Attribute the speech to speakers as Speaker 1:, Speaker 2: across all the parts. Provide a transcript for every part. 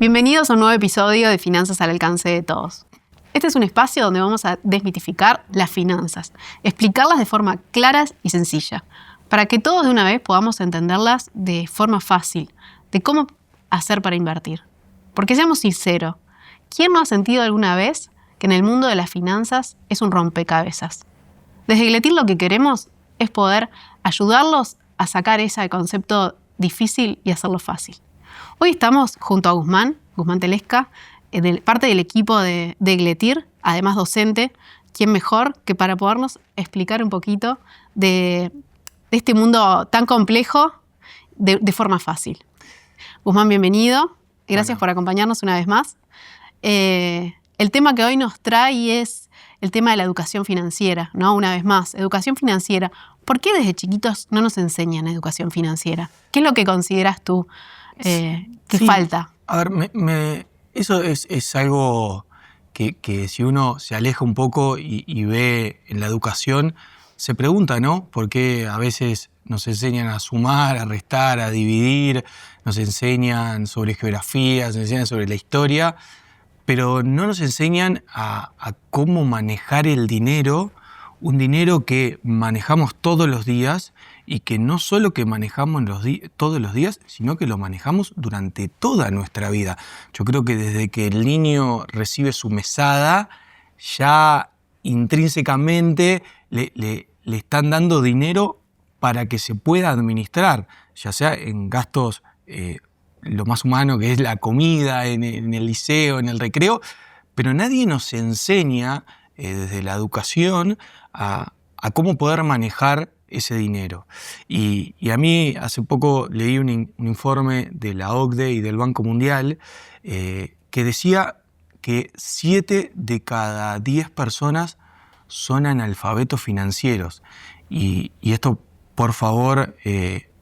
Speaker 1: Bienvenidos a un nuevo episodio de Finanzas al alcance de todos. Este es un espacio donde vamos a desmitificar las finanzas, explicarlas de forma clara y sencilla, para que todos de una vez podamos entenderlas de forma fácil, de cómo hacer para invertir. Porque seamos sinceros, ¿quién no ha sentido alguna vez que en el mundo de las finanzas es un rompecabezas? Desde Gletir lo que queremos es poder ayudarlos a sacar ese concepto difícil y hacerlo fácil. Hoy estamos junto a Guzmán Telesca, parte del equipo de Gletir, además docente. ¿Quién mejor que para podernos explicar un poquito de este mundo tan complejo de forma fácil? Guzmán, bienvenido. Gracias por acompañarnos una vez más. El tema que hoy nos trae es el tema de la educación financiera, ¿no? Una vez más, educación financiera. ¿Por qué desde chiquitos no nos enseñan educación financiera? ¿Qué es lo que consideras tú que falta?
Speaker 2: A ver, eso es algo que si uno se aleja un poco y ve en la educación, se pregunta, ¿no? ¿Por qué a veces nos enseñan a sumar, a restar, a dividir, nos enseñan sobre geografía, nos enseñan sobre la historia, pero no nos enseñan a cómo manejar el dinero, un dinero que manejamos todos los días y que no solo que manejamos todos los días, sino que lo manejamos durante toda nuestra vida. Yo creo que desde que el niño recibe su mesada, ya intrínsecamente le están dando dinero para que se pueda administrar, ya sea en gastos lo más humano que es la comida, en el liceo, en el recreo, pero nadie nos enseña desde la educación a cómo poder manejar ese dinero. Y a mí hace poco leí un informe de la OCDE y del Banco Mundial que decía que 7 de cada 10 personas son analfabetos financieros. Y esto, por favor,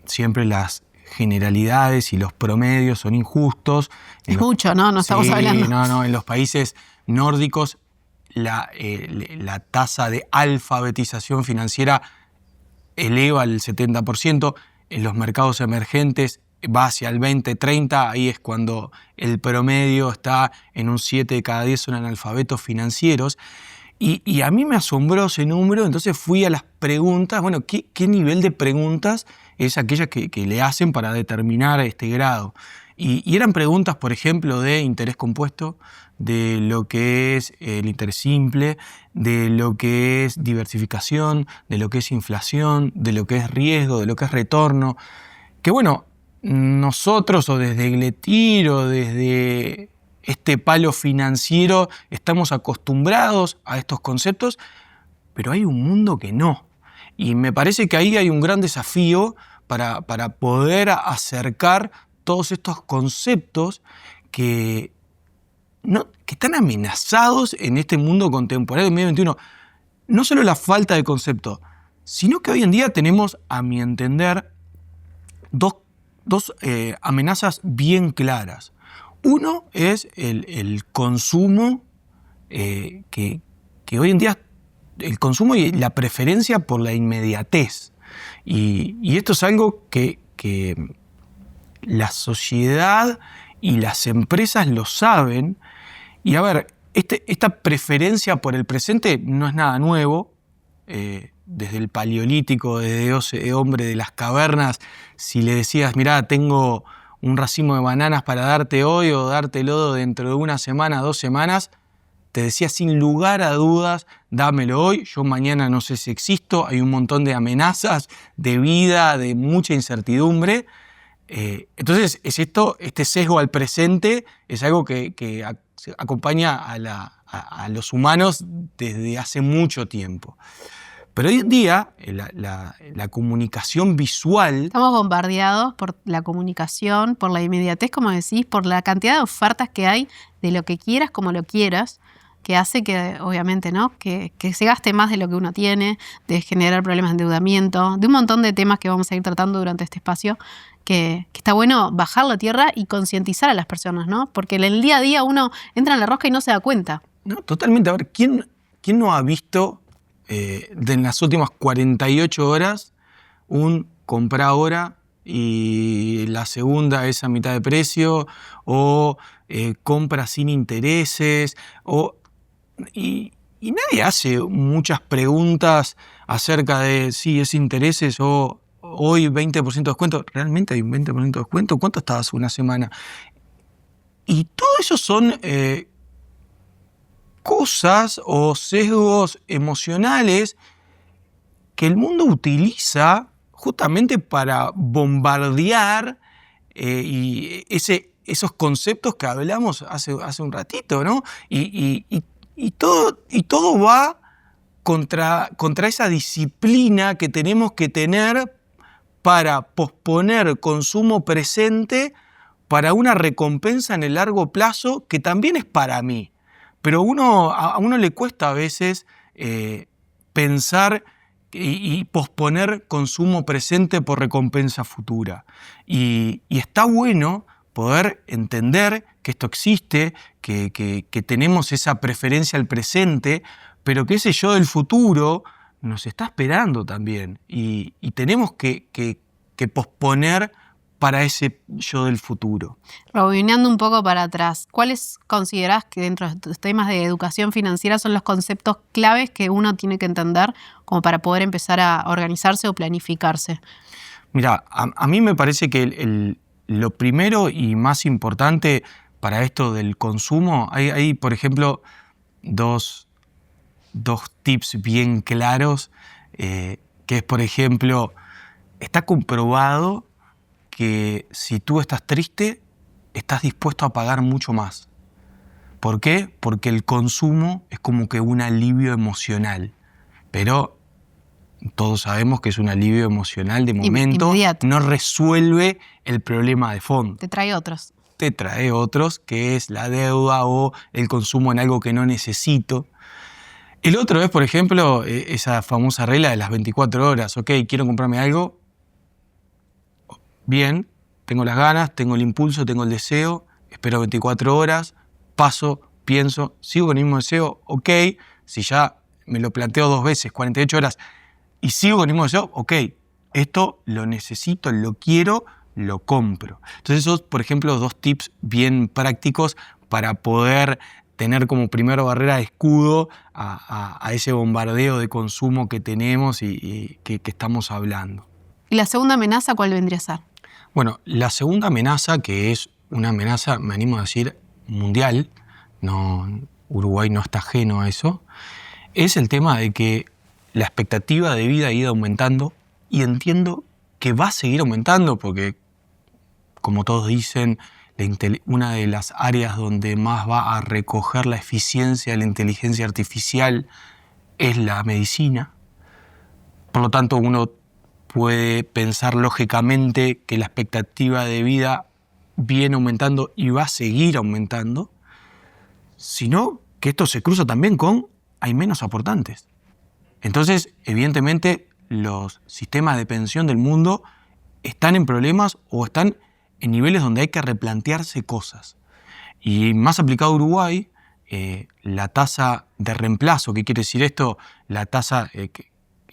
Speaker 2: siempre las generalidades y los promedios son injustos.
Speaker 1: Es mucho, ¿no? No estamos hablando.
Speaker 2: No, en los países nórdicos la tasa de alfabetización financiera eleva al 70%, en los mercados emergentes va hacia el 20-30%, ahí es cuando el promedio está en un 7 de cada 10 son analfabetos financieros. Y a mí me asombró ese número, entonces fui a las preguntas, bueno, ¿qué nivel de preguntas es aquella que le hacen para determinar este grado? Y eran preguntas, por ejemplo, de interés compuesto, de lo que es el interés simple, de lo que es diversificación, de lo que es inflación, de lo que es riesgo, de lo que es retorno. Que bueno, nosotros o desde Gletir o desde este palo financiero estamos acostumbrados a estos conceptos, pero hay un mundo que no. Y me parece que ahí hay un gran desafío para poder acercar todos estos conceptos que están amenazados en este mundo contemporáneo del medio XXI. No solo la falta de concepto, sino que hoy en día tenemos, a mi entender, dos amenazas bien claras. Uno es el consumo, que hoy en día el consumo y la preferencia por la inmediatez. Y esto es algo que la sociedad y las empresas lo saben. Y a ver, esta preferencia por el presente no es nada nuevo. Desde el Paleolítico, desde ese hombre de las cavernas, si le decías, mirá, tengo un racimo de bananas para darte hoy o dártelo dentro de una semana, 2 semanas, te decía sin lugar a dudas, dámelo hoy, yo mañana no sé si existo, hay un montón de amenazas, de vida, de mucha incertidumbre. Entonces, este sesgo al presente es algo que acompaña a los humanos desde hace mucho tiempo. Pero hoy en día la comunicación visual...
Speaker 1: Estamos bombardeados por la comunicación, por la inmediatez, como decís, por la cantidad de ofertas que hay de lo que quieras como lo quieras, que hace que, obviamente, ¿no? que se gaste más de lo que uno tiene, de generar problemas de endeudamiento, de un montón de temas que vamos a ir tratando durante este espacio, que está bueno bajar la tierra y concientizar a las personas, ¿no? Porque en el día a día uno entra en la rosca y no se da cuenta.
Speaker 2: No, totalmente. A ver, ¿quién no ha visto en las últimas 48 horas un compra ahora y la segunda es a mitad de precio, o compra sin intereses, y nadie hace muchas preguntas acerca de si es intereses o hoy 20% de descuento. ¿Realmente hay un 20% de descuento? ¿Cuánto estaba hace una semana? Y todo eso son cosas o sesgos emocionales que el mundo utiliza justamente para bombardear y esos conceptos que hablamos hace un ratito, ¿no? Y todo va contra esa disciplina que tenemos que tener para posponer consumo presente para una recompensa en el largo plazo que también es para mí. Pero a uno le cuesta a veces pensar y posponer consumo presente por recompensa futura. Y está bueno poder entender que esto existe, que tenemos esa preferencia al presente, pero que ese yo del futuro nos está esperando también. Y tenemos que posponer para ese yo del futuro.
Speaker 1: Rebobinando un poco para atrás, ¿cuáles considerás que dentro de estos temas de educación financiera son los conceptos claves que uno tiene que entender como para poder empezar a organizarse o planificarse?
Speaker 2: Mira, a mí me parece que lo primero y más importante para esto del consumo, hay por ejemplo, dos tips bien claros, que es, por ejemplo, está comprobado que si tú estás triste, estás dispuesto a pagar mucho más. ¿Por qué? Porque el consumo es como que un alivio emocional, pero todos sabemos que es un alivio emocional de momento,
Speaker 1: inmediato.
Speaker 2: No resuelve el problema de fondo.
Speaker 1: Te trae otros.
Speaker 2: Te trae otros, que es la deuda o el consumo en algo que no necesito. El otro es, por ejemplo, esa famosa regla de las 24 horas. Ok, quiero comprarme algo. Bien, tengo las ganas, tengo el impulso, tengo el deseo, espero 24 horas, paso, pienso, sigo con el mismo deseo, ok, si ya me lo planteo 2 veces, 48 horas, y sigo con el mismo deseo, ok, esto lo necesito, lo quiero, lo compro. Entonces esos, por ejemplo, 2 tips bien prácticos para poder tener como primera barrera de escudo a ese bombardeo de consumo que tenemos y que estamos hablando.
Speaker 1: ¿Y la segunda amenaza cuál vendría a ser?
Speaker 2: Bueno, la segunda amenaza, que es una amenaza, me animo a decir, mundial, Uruguay no está ajeno a eso, es el tema de que la expectativa de vida ha ido aumentando y entiendo que va a seguir aumentando porque, como todos dicen, una de las áreas donde más va a recoger la eficiencia de la inteligencia artificial es la medicina. Por lo tanto, uno puede pensar lógicamente que la expectativa de vida viene aumentando y va a seguir aumentando, sino que esto se cruza también con hay menos aportantes. Entonces, evidentemente, los sistemas de pensión del mundo están en problemas o están en niveles donde hay que replantearse cosas. Y más aplicado a Uruguay, la tasa de reemplazo, ¿qué quiere decir esto? La tasa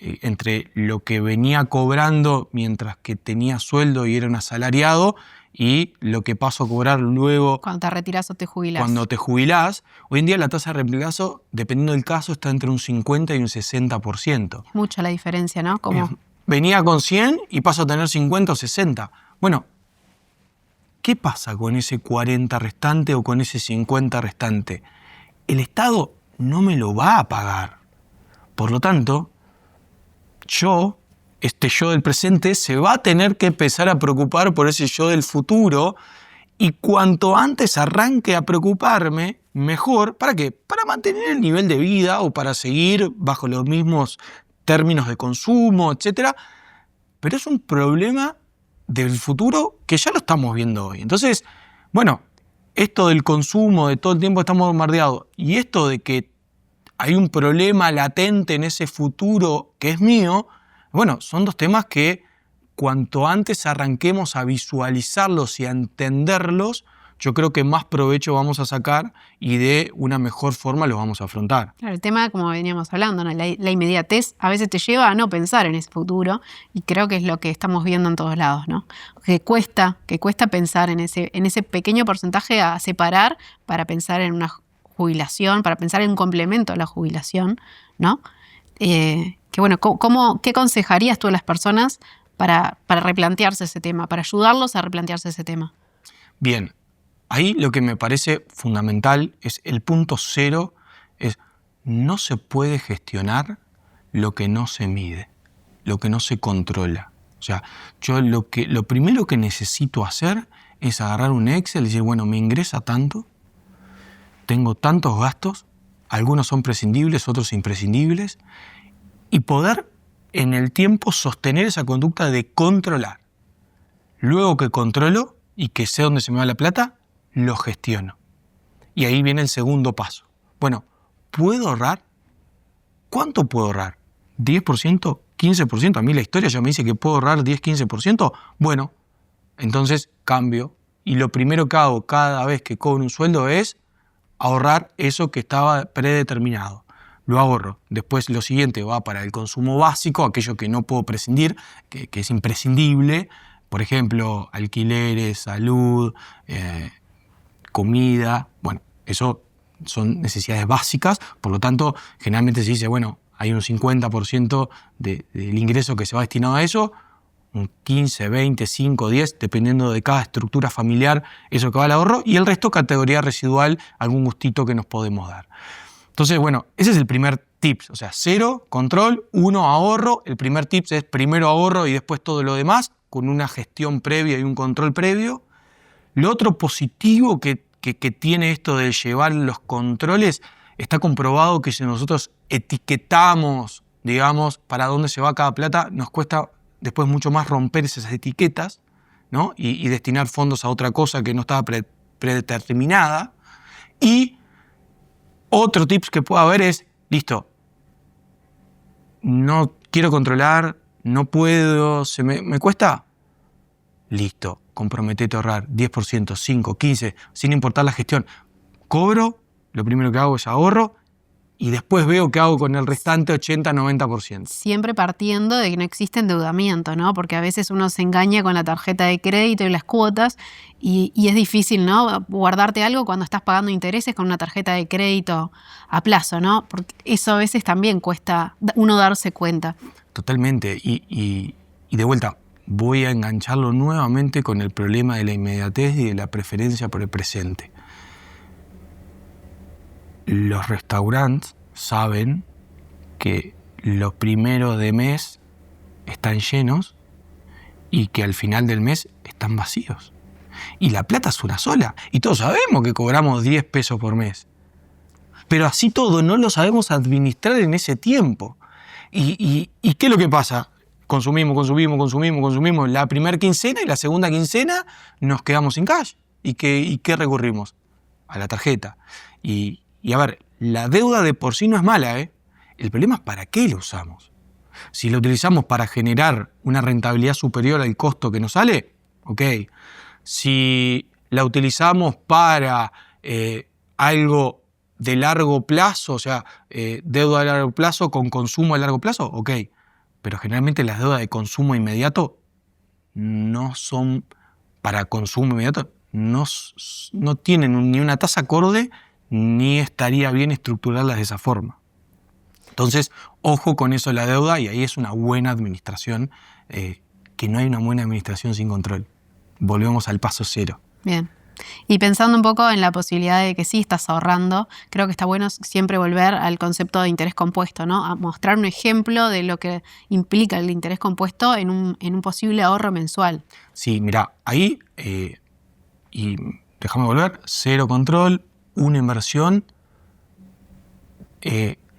Speaker 2: entre lo que venía cobrando mientras que tenía sueldo y era un asalariado y lo que paso a cobrar luego
Speaker 1: cuando te retirás o te jubilás.
Speaker 2: Cuando te jubilás, hoy en día la tasa de reemplazo, dependiendo del caso, está entre un 50 y un 60%.
Speaker 1: Mucha la diferencia, ¿no? Como
Speaker 2: venía con 100 y paso a tener 50 o 60. Bueno, ¿qué pasa con ese 40 restante o con ese 50 restante? El Estado no me lo va a pagar. Por lo tanto, este yo del presente, se va a tener que empezar a preocupar por ese yo del futuro y cuanto antes arranque a preocuparme, mejor. ¿Para qué? Para mantener el nivel de vida o para seguir bajo los mismos términos de consumo, etc. Pero es un problema del futuro que ya lo estamos viendo hoy. Entonces, bueno, esto del consumo, de todo el tiempo estamos bombardeados, y esto de que hay un problema latente en ese futuro que es mío, bueno, son 2 temas que cuanto antes arranquemos a visualizarlos y a entenderlos, yo creo que más provecho vamos a sacar y de una mejor forma lo vamos a afrontar.
Speaker 1: Claro, el tema, como veníamos hablando, ¿no? La inmediatez a veces te lleva a no pensar en ese futuro y creo que es lo que estamos viendo en todos lados, ¿no? Que cuesta pensar en ese pequeño porcentaje a separar para pensar en una jubilación, para pensar en un complemento a la jubilación, ¿no? Que bueno, ¿qué aconsejarías tú a las personas para replantearse ese tema, para ayudarlos a replantearse ese tema?
Speaker 2: Bien, ahí lo que me parece fundamental es el punto cero, es no se puede gestionar lo que no se mide, lo que no se controla. O sea, yo lo primero que necesito hacer es agarrar un Excel y decir, bueno, me ingresa tanto, tengo tantos gastos, algunos son prescindibles, otros imprescindibles, y poder en el tiempo sostener esa conducta de controlar. Luego que controlo y que sé dónde se me va la plata, lo gestiono. Y ahí viene el segundo paso. Bueno, ¿puedo ahorrar? ¿Cuánto puedo ahorrar? ¿10%? ¿15%? A mí la historia ya me dice que puedo ahorrar 10-15%. Bueno, entonces cambio. Y lo primero que hago cada vez que cobro un sueldo es ahorrar eso que estaba predeterminado. Lo ahorro. Después lo siguiente va para el consumo básico, aquello que no puedo prescindir, que es imprescindible. Por ejemplo, alquileres, salud, comida. Bueno, eso son necesidades básicas. Por lo tanto, generalmente se dice, bueno, hay un 50% del ingreso que se va destinado a eso, un 15, 20, 5, 10, dependiendo de cada estructura familiar, eso que va al ahorro, y el resto categoría residual, algún gustito que nos podemos dar. Entonces, bueno, ese es el primer tips, o sea, 0, control, 1, ahorro. El primer tips es primero ahorro y después todo lo demás, con una gestión previa y un control previo. Lo otro positivo que tiene esto de llevar los controles, está comprobado que si nosotros etiquetamos, digamos, para dónde se va cada plata, nos cuesta después mucho más romper esas etiquetas, ¿no? y destinar fondos a otra cosa que no estaba predeterminada. Y otro tips que puede haber es, listo, no quiero controlar, no puedo, me cuesta, listo, comprometete a ahorrar 10%, 5, 15, sin importar la gestión. Cobro, lo primero que hago es ahorro, y después veo qué hago con el restante 80-90%.
Speaker 1: Siempre partiendo de que no existe endeudamiento, ¿no? Porque a veces uno se engaña con la tarjeta de crédito y las cuotas y es difícil, ¿no? Guardarte algo cuando estás pagando intereses con una tarjeta de crédito a plazo, ¿no? Porque eso a veces también cuesta uno darse cuenta.
Speaker 2: Totalmente. Y de vuelta, voy a engancharlo nuevamente con el problema de la inmediatez y de la preferencia por el presente. Los restaurantes saben que los primeros de mes están llenos y que al final del mes están vacíos. Y la plata es una sola. Y todos sabemos que cobramos 10 pesos por mes. Pero así todo no lo sabemos administrar en ese tiempo. ¿Y qué es lo que pasa? Consumimos la primera quincena y la segunda quincena nos quedamos sin cash. ¿Y qué recurrimos? A la tarjeta. Y a ver, la deuda de por sí no es mala, ¿eh? El problema es para qué la usamos. Si la utilizamos para generar una rentabilidad superior al costo que nos sale, ok. Si la utilizamos para algo de largo plazo, o sea, deuda de largo plazo con consumo a largo plazo, ok. Pero generalmente las deudas de consumo inmediato no son para consumo inmediato, no tienen ni una tasa acorde, ni estaría bien estructurarlas de esa forma. Entonces, ojo con eso de la deuda, y ahí es una buena administración, que no hay una buena administración sin control. Volvemos al paso cero.
Speaker 1: Bien. Y pensando un poco en la posibilidad de que sí estás ahorrando, creo que está bueno siempre volver al concepto de interés compuesto, ¿no? A mostrar un ejemplo de lo que implica el interés compuesto en un posible ahorro mensual.
Speaker 2: Sí, mira, ahí, y déjame volver, 0 control, una inversión,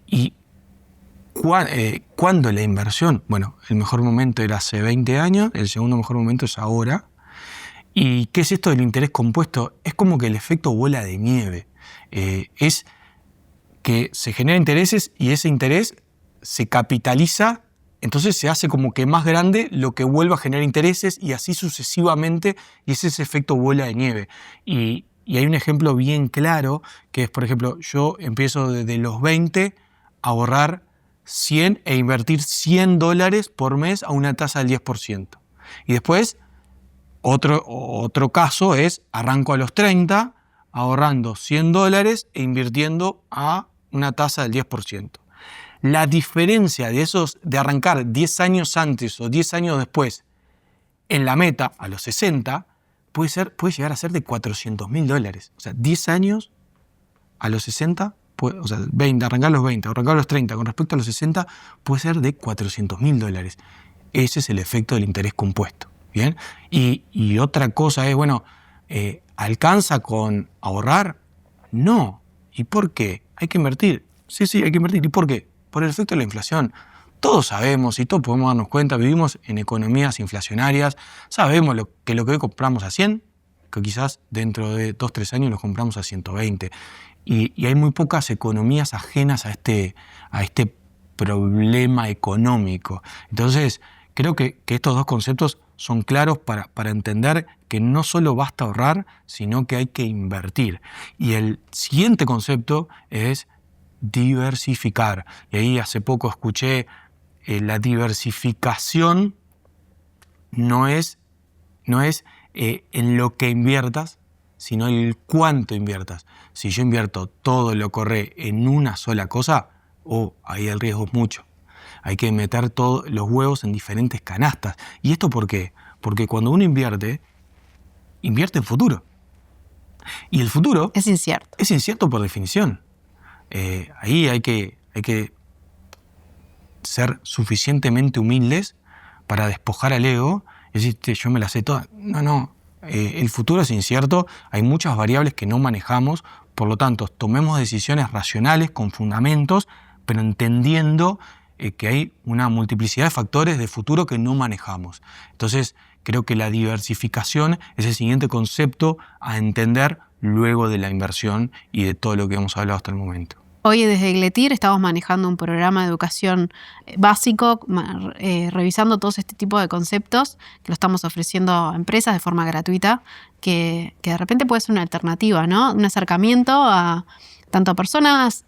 Speaker 2: y ¿cuándo la inversión? Bueno, el mejor momento era hace 20 años, el segundo mejor momento es ahora. ¿Y qué es esto del interés compuesto? Es como que el efecto bola de nieve. Es que se generan intereses y ese interés se capitaliza, entonces se hace como que más grande lo que vuelve a generar intereses y así sucesivamente, y es ese efecto bola de nieve. Y Y hay un ejemplo bien claro, que es, por ejemplo, yo empiezo desde los 20 a ahorrar 100 e invertir $100 por mes a una tasa del 10%. Y después, otro caso es, arranco a los 30 ahorrando $100 e invirtiendo a una tasa del 10%. La diferencia de arrancar 10 años antes o 10 años después en la meta, a los 60, puede llegar a ser de $400.000. O sea, 10 años a los 60, o sea, 20, arrancar a los 20, arrancar a los 30, con respecto a los 60, puede ser de $400.000. Ese es el efecto del interés compuesto. ¿Bien? Y otra cosa es, bueno, ¿alcanza con ahorrar? No. ¿Y por qué? Hay que invertir. Sí, hay que invertir. ¿Y por qué? Por el efecto de la inflación. Todos sabemos y todos podemos darnos cuenta, vivimos en economías inflacionarias, sabemos que lo que hoy compramos a 100, que quizás dentro de 2-3 años lo compramos a 120. Y hay muy pocas economías ajenas a este problema económico. Entonces, creo que estos dos conceptos son claros para entender que no solo basta ahorrar, sino que hay que invertir. Y el siguiente concepto es diversificar. Y ahí hace poco escuché la diversificación no es en lo que inviertas, sino el cuánto inviertas. Si yo invierto todo lo que ahorré en una sola cosa, ahí el riesgo es mucho. Hay que meter todos los huevos en diferentes canastas. ¿Y esto por qué? Porque cuando uno invierte en futuro. Y el futuro
Speaker 1: es incierto.
Speaker 2: Es incierto por definición. Ahí hay que ser suficientemente humildes para despojar al ego y decir, yo me la sé toda. No. El futuro es incierto, hay muchas variables que no manejamos, por lo tanto, tomemos decisiones racionales, con fundamentos, pero entendiendo que hay una multiplicidad de factores de futuro que no manejamos. Entonces, creo que la diversificación es el siguiente concepto a entender luego de la inversión y de todo lo que hemos hablado hasta el momento.
Speaker 1: Hoy desde Egletir estamos manejando un programa de educación básico, revisando todos este tipo de conceptos que lo estamos ofreciendo a empresas de forma gratuita, que de repente puede ser una alternativa, ¿no? Un acercamiento tanto a personas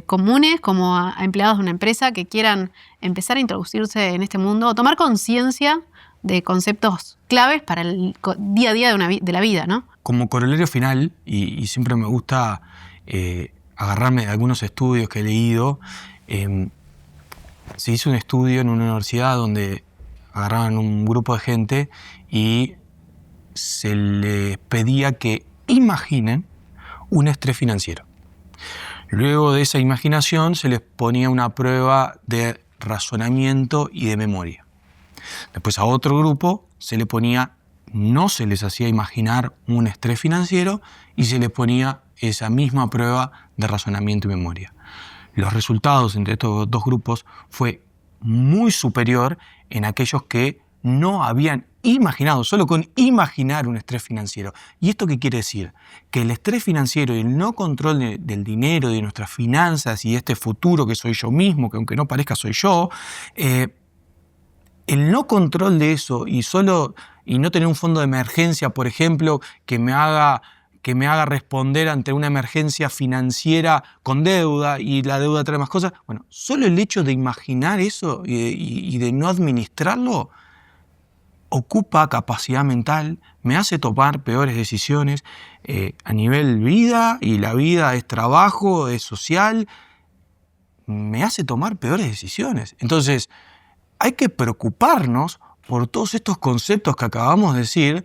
Speaker 1: comunes como a empleados de una empresa que quieran empezar a introducirse en este mundo o tomar conciencia de conceptos claves para el día a día de la vida, ¿no?
Speaker 2: Como corolario final, y siempre me gusta agarrarme de algunos estudios que he leído, se hizo un estudio en una universidad donde agarraban un grupo de gente y se les pedía que imaginen un estrés financiero. Luego de esa imaginación se les ponía una prueba de razonamiento y de memoria. Después a otro grupo no se les hacía imaginar un estrés financiero y se les ponía esa misma prueba de razonamiento y memoria. Los resultados entre estos dos grupos fue muy superior en aquellos que no habían imaginado, solo con imaginar un estrés financiero. ¿Y esto qué quiere decir? Que el estrés financiero y el no control del dinero, de nuestras finanzas y de este futuro que soy yo mismo, que aunque no parezca soy yo, el no control de eso y no tener un fondo de emergencia, por ejemplo, que me haga responder ante una emergencia financiera con deuda y la deuda trae más cosas. Bueno, solo el hecho de imaginar eso y de no administrarlo ocupa capacidad mental, me hace tomar peores decisiones a nivel vida, y la vida es trabajo, es social, me hace tomar peores decisiones. Entonces, hay que preocuparnos por todos estos conceptos que acabamos de decir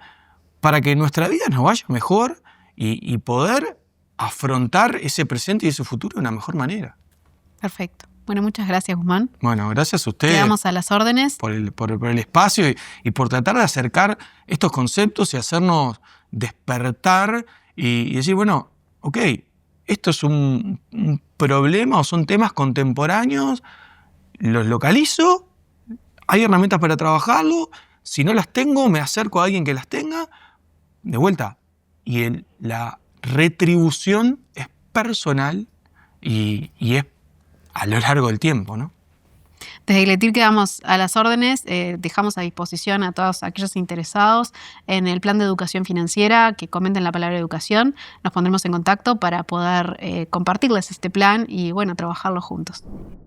Speaker 2: para que nuestra vida nos vaya mejor y poder afrontar ese presente y ese futuro de una mejor manera.
Speaker 1: Perfecto. Bueno, muchas gracias, Guzmán.
Speaker 2: Bueno, gracias a ustedes.
Speaker 1: Quedamos a las órdenes.
Speaker 2: Por el espacio y por tratar de acercar estos conceptos y hacernos despertar y decir, bueno, ok, esto es un problema o son temas contemporáneos, los localizo, hay herramientas para trabajarlo, si no las tengo, me acerco a alguien que las tenga, de vuelta. Y la retribución es personal y es a lo largo del tiempo, ¿no?
Speaker 1: Desde Gletir quedamos a las órdenes, dejamos a disposición a todos aquellos interesados en el plan de educación financiera que comenten la palabra educación. Nos pondremos en contacto para poder compartirles este plan y, bueno, trabajarlo juntos.